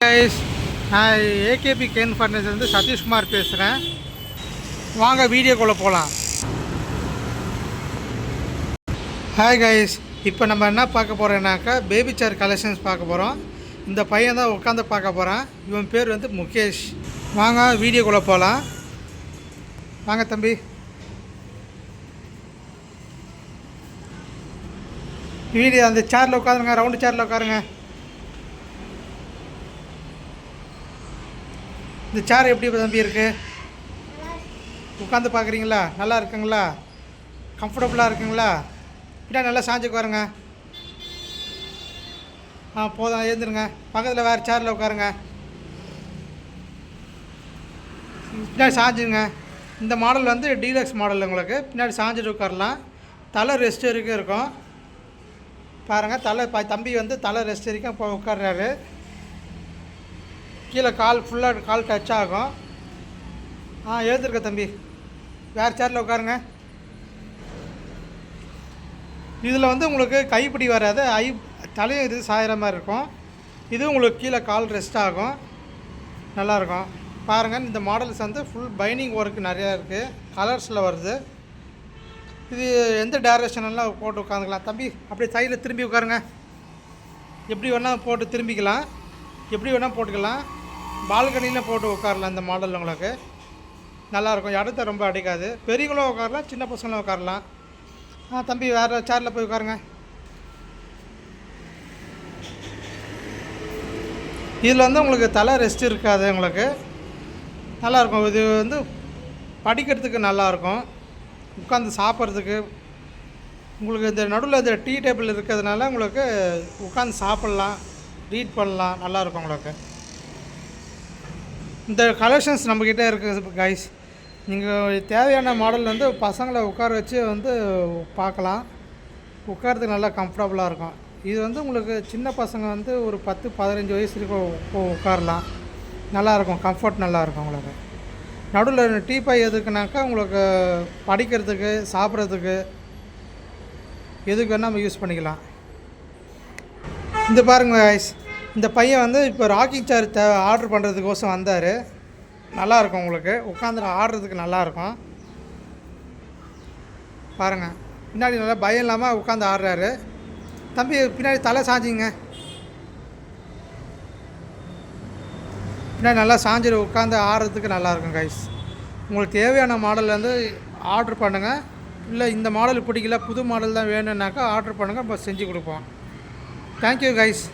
Guys, நான் AKP can ஃபர்னிச்சர்லேருந்து Satishkumar பேசுகிறேன். வாங்க வீடியோக்குள்ளே போகலாம். ஹாய் கைஸ், இப்போ நம்ம என்ன பார்க்க போகிறோன்னாக்கா பேபி சேர் கலெக்ஷன்ஸ் பார்க்க போகிறோம். இந்த பையன் தான் உட்காந்து பார்க்க போகிறான். இவன் பேர் வந்து முகேஷ். வாங்க வீடியோக்குள்ளே போகலாம். வாங்க தம்பி. வீடியோ அந்த சேரில் உட்காருங்க, ரவுண்டு சேரில் உட்காருங்க. இந்த சேர் எப்படி தம்பி இருக்குது? உட்காந்து பார்க்குறீங்களா? நல்லா இருக்குங்களா? கம்ஃபர்டபுளாக இருக்குங்களா? பின்னா நல்லா சாஞ்சு உட்காருங்க. போதும், எழுந்துருங்க. பக்கத்தில் வேறு சேரில் உட்காருங்க. பின்னாடி சாஞ்சுங்க. இந்த மாடல் வந்து டீலக்ஸ் மாடல். உங்களுக்கு பின்னாடி சாஞ்சிட்டு உட்காரலாம். தலை ரெஸ்ட் வரைக்கும் இருக்கும். பாருங்கள், தம்பி வந்து தலை ரெஸ்ட் வரைக்கும் இப்போ உட்கார்றாரு. கீழே ஃபுல்லாக கால் டச் ஆகும். எழுந்திருக்க தம்பி. வேறு சேரில் உட்காருங்க. இதில் வந்து உங்களுக்கு கைப்பிடி வராது, தலையும் இது சாயிற மாதிரி இருக்கும். இது உங்களுக்கு கீழே கால் ரெஸ்ட் ஆகும். நல்லாயிருக்கும். பாருங்கள், இந்த மாடல்ஸ் வந்து ஃபுல் பைனிங் ஒர்க் நிறையா இருக்குது. கலர்ஸில் வருது. இது எந்த டைரக்ஷனெல்லாம் போட்டு உட்காந்துக்கலாம். தம்பி அப்படியே சைடில் திரும்பி உட்காருங்க. எப்படி வேணால் போட்டு திரும்பிக்கலாம், எப்படி வேணால் போட்டுக்கலாம். பால்கனியில் போட்டு உட்காரலாம். இந்த மாடல் உங்களுக்கு நல்லாயிருக்கும். இடத்த ரொம்ப அடிக்காது. பெரியவங்களும் உட்காரலாம், சின்ன பசங்களும் உட்காரலாம். தம்பி வேறு சேரில் போய் உட்காருங்க. இதில் வந்து உங்களுக்கு தலை ரெஸ்ட் இருக்காது. உங்களுக்கு நல்லாயிருக்கும். இது வந்து படிக்கிறதுக்கு நல்லாயிருக்கும். உட்காந்து சாப்பிட்றதுக்கு உங்களுக்கு இந்த நடுவில் இந்த டீ டேபிள் இருக்கிறதுனால உங்களுக்கு உட்காந்து சாப்பிட்லாம், ரீட் பண்ணலாம். நல்லாயிருக்கும். உங்களுக்கு இந்த கலெக்ஷன்ஸ் நம்மக்கிட்ட இருக்குது கைஸ். நீங்கள் தேவையான மாடல் வந்து பசங்களை உட்கார வச்சு வந்து பார்க்கலாம். உட்காரத்துக்கு நல்லா கம்ஃபர்டபுளாக இருக்கும். இது வந்து உங்களுக்கு சின்ன பசங்க வந்து ஒரு 10-15 வயசு வரைக்கும் உட்காரலாம். நல்லாயிருக்கும். கம்ஃபர்ட் நல்லாயிருக்கும். உங்களுக்கு நடுவில் டீப்பாய் எதுக்குனாக்கா உங்களுக்கு படிக்கிறதுக்கு, சாப்பிட்றதுக்கு, எதுக்கு வேணால் நம்ம யூஸ் பண்ணிக்கலாம். இந்த பாருங்கள் கைஸ், இந்த பையன் வந்து இப்போ ராக்கிங் சேர் ஆர்டர் பண்ணுறதுக்கோசம் வந்தார். நல்லாயிருக்கும். உங்களுக்கு உட்காந்து ஆடுறதுக்கு நல்லாயிருக்கும். பாருங்கள், பின்னாடி நல்லா பயம் இல்லாமல் உட்காந்து ஆடுறாரு. தம்பி பின்னாடி தலை சாஞ்சிங்க. பின்னாடி நல்லா சாஞ்சிட்டு உட்காந்து ஆடுறதுக்கு நல்லாயிருக்கும் கைஸ். உங்களுக்கு தேவையான மாடல் வந்து ஆர்டர் பண்ணுங்கள். இல்லை இந்த மாடல் பிடிக்கல, புது மாடல் தான் வேணும்னாக்கா ஆர்டர் பண்ணுங்கள், நம்ம செஞ்சு கொடுப்போம். Thank you guys.